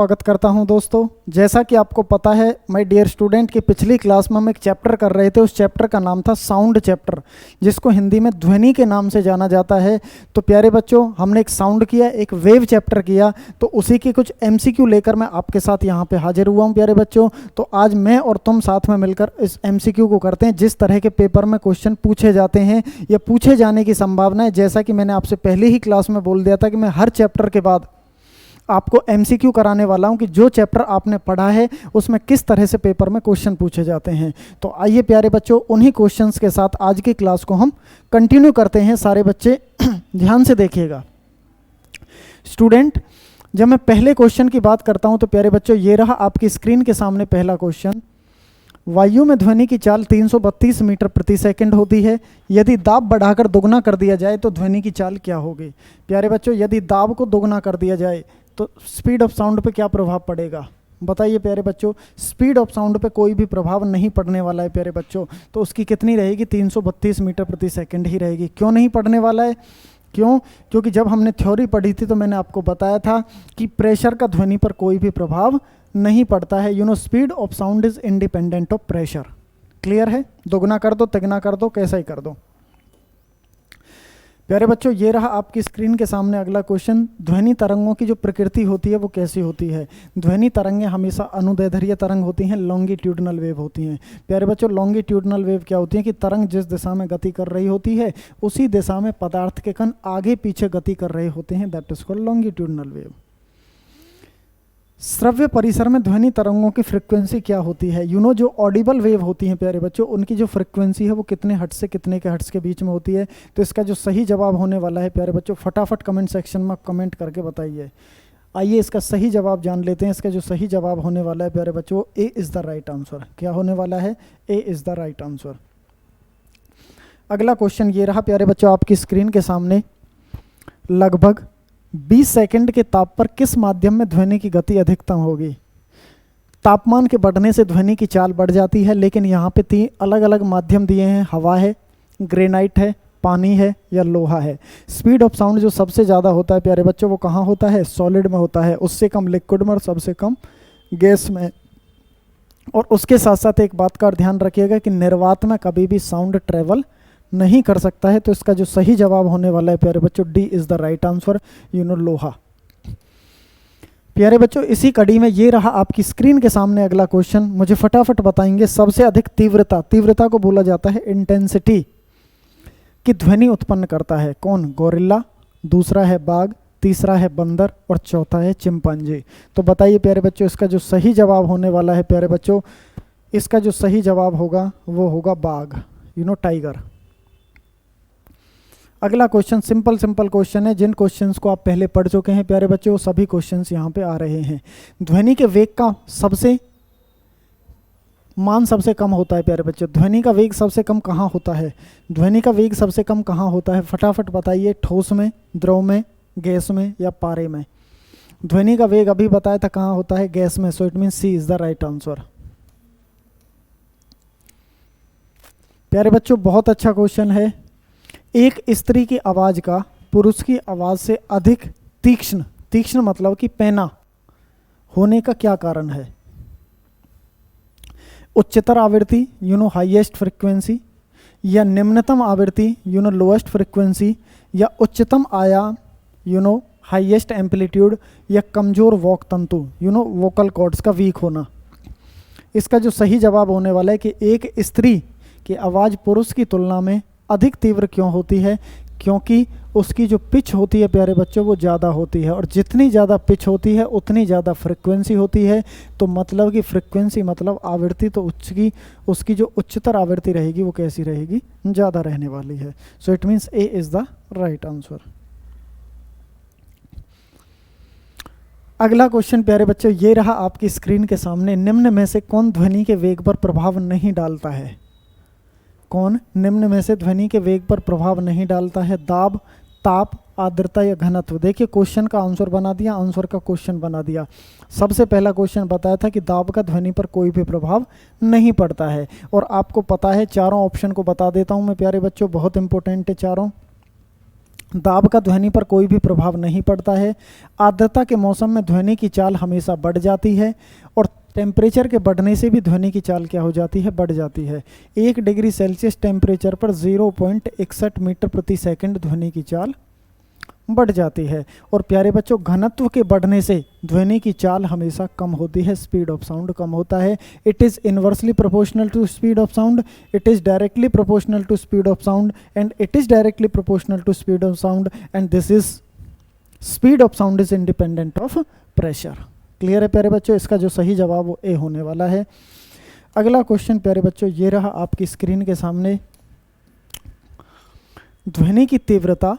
स्वागत करता हूं दोस्तों। जैसा कि आपको पता है माय डियर स्टूडेंट कि पिछली क्लास में हम एक चैप्टर कर रहे थे। उस चैप्टर का नाम था साउंड चैप्टर, जिसको हिंदी में ध्वनि के नाम से जाना जाता है। तो प्यारे बच्चों, हमने एक साउंड किया, एक वेव चैप्टर किया, तो उसी के कुछ एमसीक्यू लेकर मैं आपके साथ यहाँ पे हाजिर हुआ हूँ प्यारे बच्चों। तो आज मैं और तुम साथ में मिलकर इस एमसीक्यू को करते हैं। जिस तरह के पेपर में क्वेश्चन पूछे जाते हैं या पूछे जाने की संभावना है, जैसा कि मैंने आपसे पहले ही क्लास में बोल दिया था कि मैं हर चैप्टर के बाद आपको एमसीक्यू कराने वाला हूं कि जो चैप्टर आपने पढ़ा है उसमें किस तरह से पेपर में क्वेश्चन पूछे जाते हैं। तो आइए प्यारे बच्चों, उन्हीं क्वेश्चंस के साथ आज की क्लास को हम कंटिन्यू करते हैं। सारे बच्चे ध्यान से देखिएगा। स्टूडेंट, जब मैं पहले क्वेश्चन की बात करता हूं तो प्यारे बच्चों, ये रहा आपकी स्क्रीन के सामने पहला क्वेश्चन। वायु में ध्वनि की चाल 332 मीटर प्रति सेकंड होती है। यदि दाब बढ़ाकर दोगुना कर दिया जाए तो ध्वनि की चाल क्या होगी? प्यारे बच्चों, यदि दाब को दोगुना कर दिया जाए तो स्पीड ऑफ साउंड पे क्या प्रभाव पड़ेगा? बताइए प्यारे बच्चों। स्पीड ऑफ साउंड पे कोई भी प्रभाव नहीं पड़ने वाला है प्यारे बच्चों। तो उसकी कितनी रहेगी? 332 मीटर प्रति सेकंड ही रहेगी। क्यों नहीं पड़ने वाला है? क्यों? क्योंकि जब हमने थ्योरी पढ़ी थी तो मैंने आपको बताया था कि प्रेशर का ध्वनि पर कोई भी प्रभाव नहीं पड़ता है। Speed of sound is independent of pressure. Clear है? दोगुना कर दो, तिगुना कर दो, कैसा ही कर दो। प्यारे बच्चों, ये रहा आपकी स्क्रीन के सामने अगला क्वेश्चन। ध्वनि तरंगों की जो प्रकृति होती है वो कैसी होती है? ध्वनि तरंगें हमेशा अनुदैर्ध्य तरंग होती हैं, लॉन्गिट्यूडनल वेव होती हैं। प्यारे बच्चों, लॉन्गिट्यूडनल वेव क्या होती है कि तरंग जिस दिशा में गति कर रही होती है उसी दिशा में पदार्थ के कण आगे पीछे गति कर रहे होते हैं। That is called longitudinal wave. श्रव्य परिसर में ध्वनि तरंगों की फ्रिक्वेंसी क्या होती है? जो ऑडिबल वेव होती हैं प्यारे बच्चों, उनकी जो फ्रिक्वेंसी है वो कितने हर्ट्ज से कितने के हर्ट्ज के बीच में होती है? तो इसका जो सही जवाब होने वाला है प्यारे बच्चों, फटाफट कमेंट सेक्शन में कमेंट करके बताइए। आइए इसका सही जवाब जान लेते हैं। इसका जो सही जवाब होने वाला है प्यारे बच्चों, A is the right answer. क्या होने वाला है? A is the right answer. अगला क्वेश्चन ये रहा प्यारे बच्चों आपकी स्क्रीन के सामने। लगभग 20 सेकंड के ताप पर किस माध्यम में ध्वनि की गति अधिकतम होगी? तापमान के बढ़ने से ध्वनि की चाल बढ़ जाती है, लेकिन यहाँ पे 3 अलग अलग माध्यम दिए हैं। हवा है, ग्रेनाइट है, पानी है या लोहा है। स्पीड ऑफ साउंड जो सबसे ज़्यादा होता है प्यारे बच्चों वो कहाँ होता है? सॉलिड में होता है। उससे कम लिक्विड में और सबसे कम गैस में। और उसके साथ साथ एक बात का और ध्यान रखिएगा कि निर्वात में कभी भी साउंड ट्रेवल नहीं कर सकता है। तो इसका जो सही जवाब होने वाला है प्यारे बच्चों, D is the right answer, लोहा। प्यारे बच्चों, इसी कड़ी में ये रहा आपकी स्क्रीन के सामने अगला क्वेश्चन। मुझे फटाफट बताएंगे सबसे अधिक तीव्रता को बोला जाता है इंटेंसिटी की ध्वनि उत्पन्न करता है कौन? गोरिल्ला, दूसरा है बाघ, तीसरा है बंदर और चौथा है चिंपांजी। तो बताइए प्यारे बच्चों, इसका जो सही जवाब होने वाला है प्यारे बच्चों, इसका जो सही जवाब होगा वो होगा बाघ, टाइगर। अगला क्वेश्चन सिंपल क्वेश्चन है। जिन क्वेश्चंस को आप पहले पढ़ चुके हैं प्यारे बच्चों, वो सभी क्वेश्चंस यहाँ पे आ रहे हैं। ध्वनि के वेग का मान सबसे कम होता है प्यारे बच्चों। ध्वनि का वेग सबसे कम कहाँ होता है? ध्वनि का वेग सबसे कम कहाँ होता है? फटाफट बताइए। ठोस में, द्रव में, गैस में या पारे में? ध्वनि का वेग अभी बताया था कहाँ होता है? गैस में। So it mean C is the right answer. प्यारे बच्चों, बहुत अच्छा क्वेश्चन है। एक स्त्री की आवाज का पुरुष की आवाज से अधिक तीक्ष्ण मतलब कि पैना होने का क्या कारण है? उच्चतर आवृत्ति, हाईएस्ट फ्रीक्वेंसी, या निम्नतम आवृत्ति, लोएस्ट फ्रीक्वेंसी, या उच्चतम आयाम, हाईएस्ट एम्पलीट्यूड, या कमजोर वॉक तंतु, वोकल कॉर्ड्स का वीक होना। इसका जो सही जवाब होने वाला है कि एक स्त्री की आवाज पुरुष की तुलना में अधिक तीव्र क्यों होती है? क्योंकि उसकी जो पिच होती है प्यारे बच्चों वो ज़्यादा होती है, और जितनी ज़्यादा पिच होती है उतनी ज़्यादा फ्रिक्वेंसी होती है। तो मतलब कि फ्रिक्वेंसी मतलब आवृत्ति, तो उसकी जो उच्चतर आवृत्ति रहेगी वो कैसी रहेगी? ज़्यादा रहने वाली है। सो it means A is the right answer. अगला क्वेश्चन प्यारे बच्चों ये रहा आपकी स्क्रीन के सामने। निम्न में से कौन ध्वनि के वेग पर प्रभाव नहीं डालता है? कौन निम्न में से ध्वनि के वेग पर प्रभाव नहीं डालता है? दाब, ताप, आर्द्रता या घनत्व? देखिए, क्वेश्चन का आंसर बना दिया, आंसर का क्वेश्चन बना दिया। सबसे पहला क्वेश्चन बताया था कि दाब का ध्वनि पर कोई भी प्रभाव नहीं पड़ता है। और आपको पता है, चारों ऑप्शन को बता देता हूं मैं प्यारे बच्चों, बहुत इंपॉर्टेंट है चारों। दाब का ध्वनि पर कोई भी प्रभाव नहीं पड़ता है। आर्द्रता के मौसम में ध्वनि की चाल हमेशा बढ़ जाती है और टेम्परेचर के बढ़ने से भी ध्वनि की चाल क्या हो जाती है, बढ़ जाती है। 1 डिग्री सेल्सियस टेम्परेचर पर 0.61 मीटर प्रति सेकंड ध्वनि की चाल बढ़ जाती है। और प्यारे बच्चों, घनत्व के बढ़ने से ध्वनि की चाल हमेशा कम होती है, स्पीड ऑफ साउंड कम होता है। It is inversely proportional to speed of sound, it is directly proportional to speed of sound and it is directly proportional to speed of sound and this is speed of sound is independent of pressure. Clear है प्यारे बच्चों? इसका जो सही जवाब वो ए होने वाला है। अगला क्वेश्चन प्यारे बच्चों ये रहा आपकी स्क्रीन के सामने। ध्वनि की तीव्रता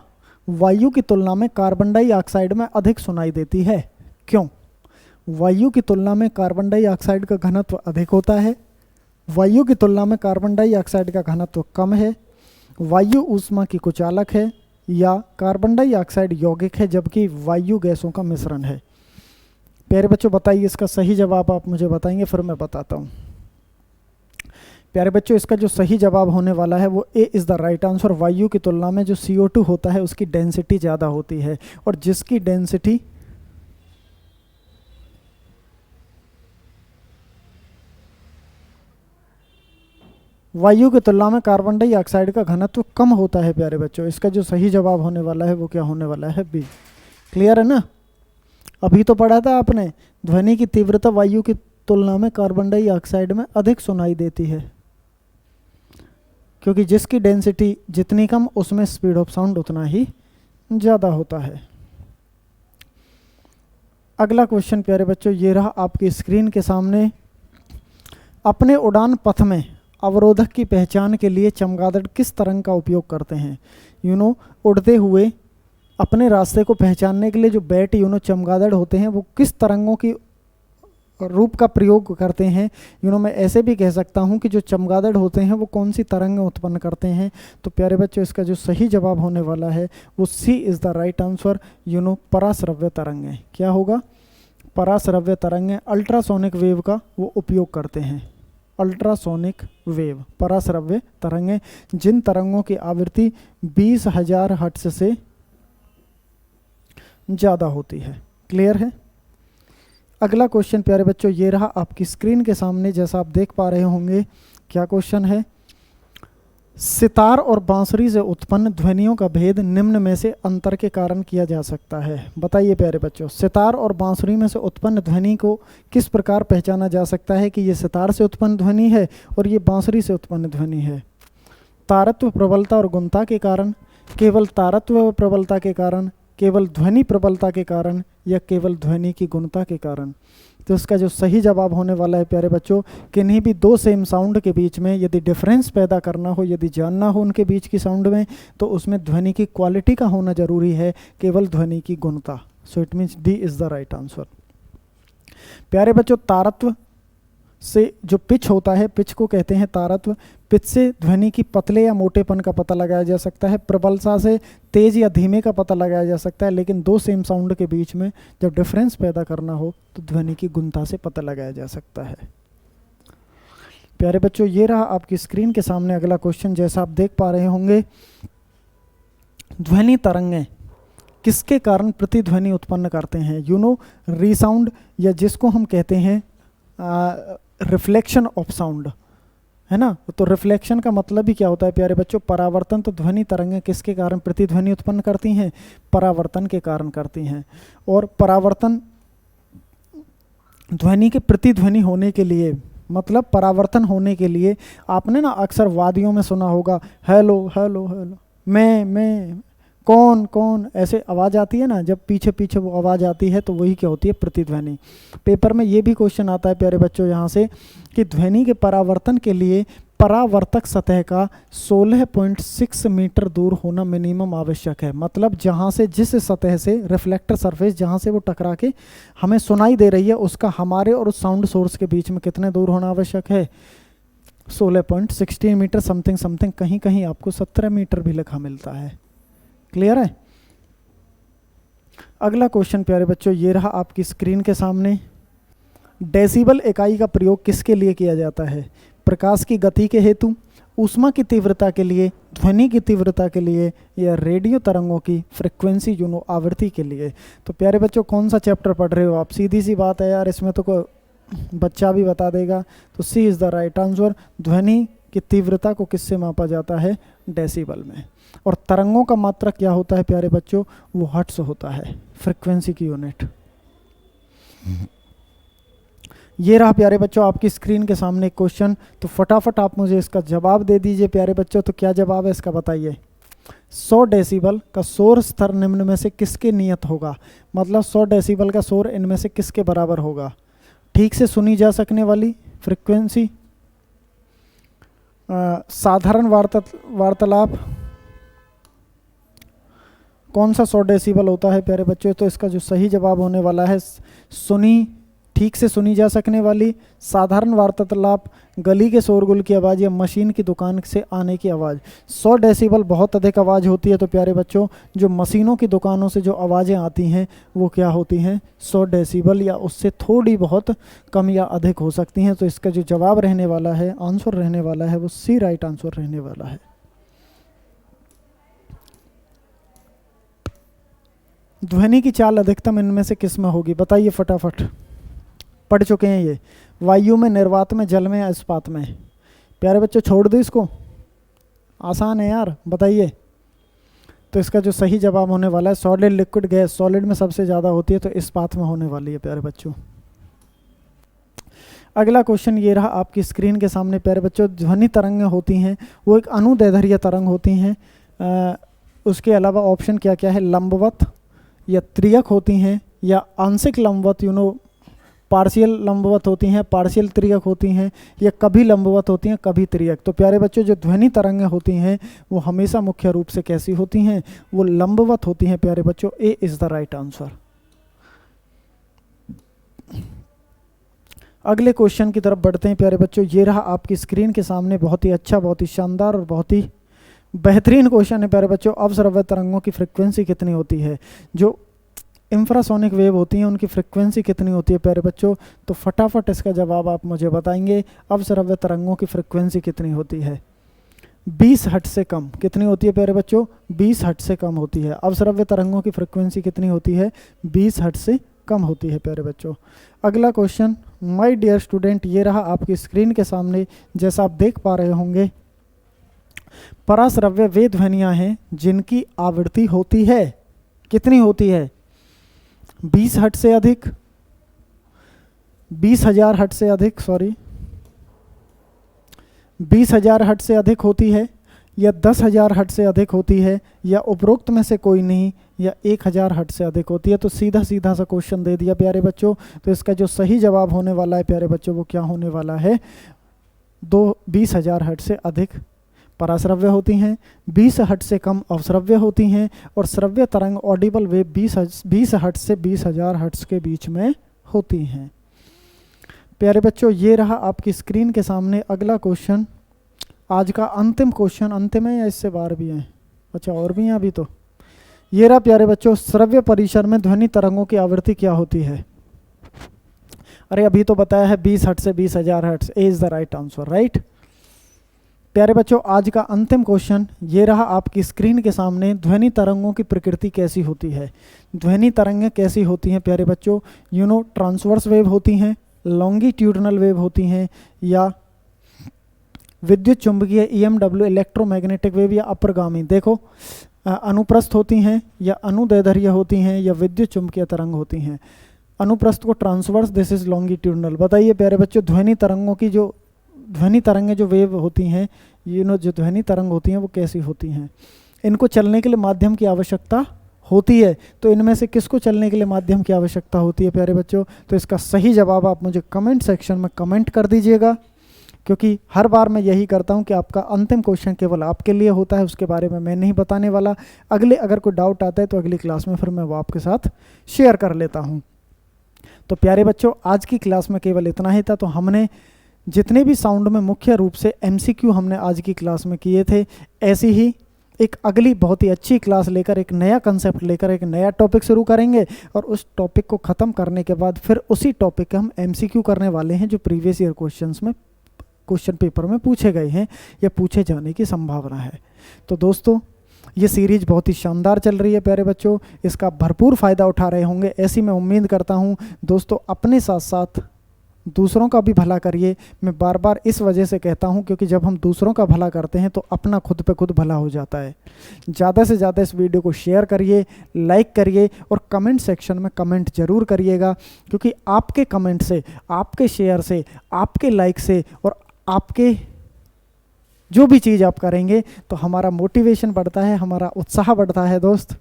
वायु की तुलना में कार्बन डाइऑक्साइड में अधिक सुनाई देती है, क्यों? वायु की तुलना में कार्बन डाइऑक्साइड का घनत्व अधिक होता है, वायु की तुलना में कार्बन डाइऑक्साइड का घनत्व कम है, वायु ऊष्मा की कुचालक है, या कार्बन डाइऑक्साइड यौगिक है जबकि वायु गैसों का मिश्रण है। प्यारे बच्चों बताइए इसका सही जवाब आप मुझे बताएंगे, फिर मैं बताता हूँ। प्यारे बच्चों, इसका जो सही जवाब होने वाला है वो A is the right answer. वायु की तुलना में जो CO2 होता है उसकी डेंसिटी ज़्यादा होती है, और जिसकी डेंसिटी वायु की तुलना में कार्बन डाइऑक्साइड का घनत्व कम होता है। प्यारे बच्चों, इसका जो सही जवाब होने वाला है वो क्या होने वाला है, बी। क्लियर है ना? अभी तो पढ़ा था आपने, ध्वनि की तीव्रता वायु की तुलना में कार्बन डाइऑक्साइड में अधिक सुनाई देती है, क्योंकि जिसकी डेंसिटी जितनी कम उसमें स्पीड ऑफ साउंड उतना ही ज़्यादा होता है। अगला क्वेश्चन प्यारे बच्चों ये रहा आपकी स्क्रीन के सामने। अपने उड़ान पथ में अवरोधक की पहचान के लिए चमगादड़ किस तरंग का उपयोग करते हैं? उड़ते हुए अपने रास्ते को पहचानने के लिए जो बैट चमगादड़ होते हैं वो किस तरंगों की रूप का प्रयोग करते हैं? मैं ऐसे भी कह सकता हूं कि जो चमगादड़ होते हैं वो कौन सी तरंगें उत्पन्न करते हैं? तो प्यारे बच्चों, इसका जो सही जवाब होने वाला है वो सी इज़ द राइट आंसर। पराश्रव्य तरंगें। क्या होगा? पराश्रव्य तरंगें अल्ट्रासोनिक वेव का वो उपयोग करते हैं। अल्ट्रासोनिक वेव, पराश्रव्य तरंगें, जिन तरंगों की आवृत्ति 20,000 हर्ट्ज से ज़्यादा होती है। क्लियर है? अगला क्वेश्चन प्यारे बच्चों ये रहा आपकी स्क्रीन के सामने, जैसा आप देख पा रहे होंगे। क्या क्वेश्चन है? सितार और बांसुरी से उत्पन्न ध्वनियों का भेद निम्न में से अंतर के कारण किया जा सकता है। बताइए प्यारे बच्चों, सितार और बांसुरी में से उत्पन्न ध्वनि को किस प्रकार पहचाना जा सकता है कि ये सितार से उत्पन्न ध्वनि है और ये बांसुरी से उत्पन्न ध्वनि है? तारत्व, प्रबलता और गुणता के कारण, केवल तारत्व व प्रबलता के कारण, केवल ध्वनि प्रबलता के कारण, या केवल ध्वनि की गुणता के कारण? तो इसका जो सही जवाब होने वाला है प्यारे बच्चों, किन्हीं भी दो सेम साउंड के बीच में यदि डिफरेंस पैदा करना हो, यदि जानना हो उनके बीच की साउंड में, तो उसमें ध्वनि की क्वालिटी का होना जरूरी है, केवल ध्वनि की गुणता। So it means D is the right answer. प्यारे बच्चों, तारत्व से जो पिच होता है, पिच को कहते हैं तारत्व। पिच से ध्वनि की पतले या मोटेपन का पता लगाया जा सकता है। प्रबलता से तेज या धीमे का पता लगाया जा सकता है। लेकिन दो सेम साउंड के बीच में जब डिफरेंस पैदा करना हो तो ध्वनि की गुणता से पता लगाया जा सकता है। प्यारे बच्चों, ये रहा आपकी स्क्रीन के सामने अगला क्वेश्चन। जैसा आप देख पा रहे होंगे, ध्वनि तरंगें किसके कारण प्रतिध्वनि उत्पन्न करते हैं? रीसाउंड, या जिसको हम कहते हैं रिफ्लेक्शन ऑफ साउंड, है ना? तो रिफ्लेक्शन का मतलब ही क्या होता है प्यारे बच्चों? परावर्तन। तो ध्वनि तरंगें किसके कारण प्रतिध्वनि उत्पन्न करती हैं? परावर्तन के कारण करती हैं। और परावर्तन, ध्वनि के प्रतिध्वनि होने के लिए, मतलब परावर्तन होने के लिए, आपने ना अक्सर वादियों में सुना होगा, हेलो हेलो हेलो, मैं, कौन कौन, ऐसे आवाज़ आती है ना। जब पीछे पीछे वो आवाज़ आती है तो वही क्या होती है? प्रतिध्वनि। पेपर में ये भी क्वेश्चन आता है प्यारे बच्चों यहाँ से कि ध्वनि के परावर्तन के लिए परावर्तक सतह का 16.6 मीटर दूर होना मिनिमम आवश्यक है। मतलब जहाँ से, जिस सतह से रिफ्लेक्टर सरफेस जहाँ से वो टकरा के हमें सुनाई दे रही है, उसका हमारे और उस साउंड सोर्स के बीच में कितने दूर होना आवश्यक है? 16.16 मीटर समथिंग समथिंग, कहीं कहीं आपको 17 मीटर भी लिखा मिलता है। क्लियर है? अगला क्वेश्चन प्यारे बच्चों ये रहा आपकी स्क्रीन के सामने। डेसिबल इकाई का प्रयोग किसके लिए किया जाता है? प्रकाश की गति के हेतु, ऊष्मा की तीव्रता के लिए, ध्वनि की तीव्रता के लिए, या रेडियो तरंगों की फ्रिक्वेंसी आवृत्ति के लिए। तो प्यारे बच्चों कौन सा चैप्टर पढ़ रहे हो आप? सीधी सी बात है यार, इसमें तो कोई बच्चा भी बता देगा। तो सी इज़ द राइट आंसर। ध्वनि की तीव्रता को किससे मापा जाता है? डेसिबल में। और तरंगों का मात्रक क्या होता है प्यारे बच्चों? वो हर्ट्ज होता है, फ्रिक्वेंसी की यूनिट। ये रहा प्यारे बच्चों आपकी स्क्रीन के सामने एक क्वेश्चन। तो फटाफट आप मुझे इसका जवाब दे दीजिए प्यारे बच्चों। तो क्या जवाब है इसका बताइए। 100 डेसिबल का शोर स्तर निम्न में से किसके नियत होगा? मतलब 100 डेसिबल का शोर इनमें से किसके बराबर होगा? ठीक से सुनी जा सकने वाली फ्रिक्वेंसी, साधारण वार्तालाप, कौन सा 100 डेसिबल होता है प्यारे बच्चों? तो इसका जो सही जवाब होने वाला है सुनी, ठीक से सुनी जा सकने वाली, साधारण वार्तालाप, गली के शोरगुल की आवाज़, या मशीन की दुकान से आने की आवाज़। 100 डेसिबल बहुत अधिक आवाज़ होती है। तो प्यारे बच्चों जो मशीनों की दुकानों से जो आवाज़ें आती हैं वो क्या होती हैं? 100 डेसिबल या उससे थोड़ी बहुत कम या अधिक हो सकती हैं। तो इसका जो जवाब रहने वाला है, आंसर रहने वाला है, वो सी राइट आंसर रहने वाला है। ध्वनि की चाल अधिकतम इनमें से किस में होगी? बताइए फटाफट। पढ़ चुके हैं ये। वायु में, निर्वात में, जल में या इस्पात में? प्यारे बच्चों छोड़ दो इसको, आसान है यार, बताइए। तो इसका जो सही जवाब होने वाला है सॉलिड, लिक्विड, गैस। सॉलिड में सबसे ज़्यादा होती है तो इस्पात में होने वाली है प्यारे बच्चों। अगला क्वेश्चन ये रहा आपकी स्क्रीन के सामने प्यारे बच्चों। ध्वनि तरंगें होती हैं वो एक अनुदैर्ध्य तरंग होती हैं। उसके अलावा ऑप्शन क्या क्या है? लंबवत या त्रियक होती हैं, या आंशिक लंबवत पार्शियल लंबवत होती हैं, पार्शियल त्रियक होती हैं, या कभी लंबवत होती हैं, कभी त्रियक। तो प्यारे बच्चों जो ध्वनि तरंगें होती हैं वो हमेशा मुख्य रूप से कैसी होती हैं? वो लंबवत होती हैं प्यारे बच्चों। A is the right answer. अगले क्वेश्चन की तरफ बढ़ते हैं प्यारे बच्चों। ये रहा आपकी स्क्रीन के सामने, बहुत ही अच्छा, बहुत ही शानदार और बहुत ही बेहतरीन क्वेश्चन है प्यारे बच्चों। अवश्रव्य तरंगों की फ्रिक्वेंसी कितनी होती है? जो इंफ्रासोनिक वेव होती हैं उनकी फ्रिक्वेंसी कितनी होती है प्यारे बच्चों? तो फटाफट इसका जवाब आप मुझे बताएंगे। अवश्रव्य तरंगों की फ्रिक्वेंसी कितनी होती है? 20 हर्ट्ज से कम। कितनी होती है प्यारे बच्चों? 20 हर्ट्ज से कम होती है। अवश्रव्य तरंगों की फ्रिक्वेंसी कितनी होती है? 20 हर्ट्ज से कम होती है प्यारे बच्चों। अगला क्वेश्चन माय डियर स्टूडेंट, ये रहा आपकी स्क्रीन के सामने। जैसा आप देख पा रहे होंगे, पराश्रव्य वे ध्वनियाँ हैं जिनकी आवृत्ति होती है, कितनी होती है? 20 हर्ट्ज से अधिक, 20,000 हर्ट्ज से अधिक, 20,000 हर्ट्ज से अधिक होती है, या 10,000 हर्ट्ज से अधिक होती है, या उपरोक्त में से कोई नहीं, या 1,000 हर्ट्ज से अधिक होती है। तो सीधा सीधा सा क्वेश्चन दे दिया प्यारे बच्चों। तो इसका जो सही जवाब होने वाला है प्यारे बच्चों वो क्या होने वाला है? 20,000 हर्ट्ज से अधिक पराश्रव्य होती हैं, 20 हर्ट्ज से कम अवश्रव्य होती हैं, और श्रव्य तरंग ऑडिबल वेव 20 हर्ट्ज से 20,000 हर्ट्ज के बीच में होती हैं। प्यारे बच्चों ये रहा आपकी स्क्रीन के सामने अगला क्वेश्चन, आज का अंतिम क्वेश्चन। अंतिम है या इससे बाहर भी हैं? अच्छा और भी हैं अभी तो। ये रहा प्यारे बच्चों, श्रव्य परिसर में ध्वनि तरंगों की आवृत्ति क्या होती है? अरे अभी तो बताया है 20 हर्ट्ज से 20,000 hertz. A is the right answer, right. प्यारे बच्चों आज का अंतिम क्वेश्चन ये रहा आपकी स्क्रीन के सामने। ध्वनि तरंगों की प्रकृति कैसी होती है? ध्वनि तरंगें कैसी होती हैं प्यारे बच्चों? ट्रांसवर्स वेव होती हैं, लॉन्गिट्यूडनल वेव होती हैं, या विद्युत चुंबकीय EMW इलेक्ट्रोमैग्नेटिक वेव, या अपरगामी। देखो अनुप्रस्थ होती हैं, या अनुदैर्ध्य होती हैं, या विद्युत चुंबकीय तरंग होती हैं। अनुप्रस्थ को ट्रांसवर्स, दिस इज लॉन्गिट्यूडनल। बताइए प्यारे बच्चों ध्वनि तरंगों की जो ध्वनि तरंगें जो वेव होती हैं, जो ध्वनि तरंग होती हैं वो कैसी होती हैं? इनको चलने के लिए माध्यम की आवश्यकता होती है। तो इनमें से किसको चलने के लिए माध्यम की आवश्यकता होती है प्यारे बच्चों? तो इसका सही जवाब आप मुझे कमेंट सेक्शन में कमेंट कर दीजिएगा, क्योंकि हर बार मैं यही करता हूं कि आपका अंतिम क्वेश्चन केवल आपके लिए होता है, उसके बारे में मैं नहीं बताने वाला। अगले अगर कोई डाउट आता है तो अगली क्लास में फिर मैं वो आपके साथ शेयर कर लेता हूं। तो प्यारे बच्चों आज की क्लास में केवल इतना ही था। तो हमने जितने भी साउंड में मुख्य रूप से MCQ हमने आज की क्लास में किए थे, ऐसी ही एक अगली बहुत ही अच्छी क्लास लेकर, एक नया कंसेप्ट लेकर, एक नया टॉपिक शुरू करेंगे, और उस टॉपिक को ख़त्म करने के बाद फिर उसी टॉपिक के हम MCQ करने वाले हैं जो प्रीवियस ईयर क्वेश्चंस में क्वेश्चन पेपर में पूछे गए हैं या पूछे जाने की संभावना है। तो दोस्तों ये सीरीज बहुत ही शानदार चल रही है प्यारे बच्चों, इसका भरपूर फ़ायदा उठा रहे होंगे ऐसी मैं उम्मीद करता हूँ। दोस्तों अपने साथ साथ दूसरों का भी भला करिए। मैं बार बार इस वजह से कहता हूं क्योंकि जब हम दूसरों का भला करते हैं तो अपना खुद पे खुद भला हो जाता है। ज़्यादा से ज़्यादा इस वीडियो को शेयर करिए, लाइक करिए और कमेंट सेक्शन में कमेंट ज़रूर करिएगा, क्योंकि आपके कमेंट से, आपके शेयर से, आपके लाइक से और आपके जो भी चीज़ आप करेंगे तो हमारा मोटिवेशन बढ़ता है, हमारा उत्साह बढ़ता है। दोस्त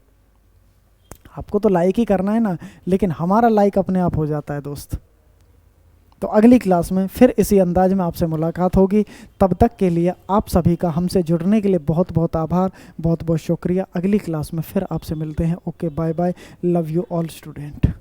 आपको तो लाइक ही करना है ना, लेकिन हमारा लाइक अपने आप हो जाता है दोस्त। तो अगली क्लास में फिर इसी अंदाज में आपसे मुलाकात होगी। तब तक के लिए आप सभी का हमसे जुड़ने के लिए बहुत बहुत आभार, बहुत बहुत शुक्रिया। अगली क्लास में फिर आपसे मिलते हैं। Okay, bye bye, love you all student.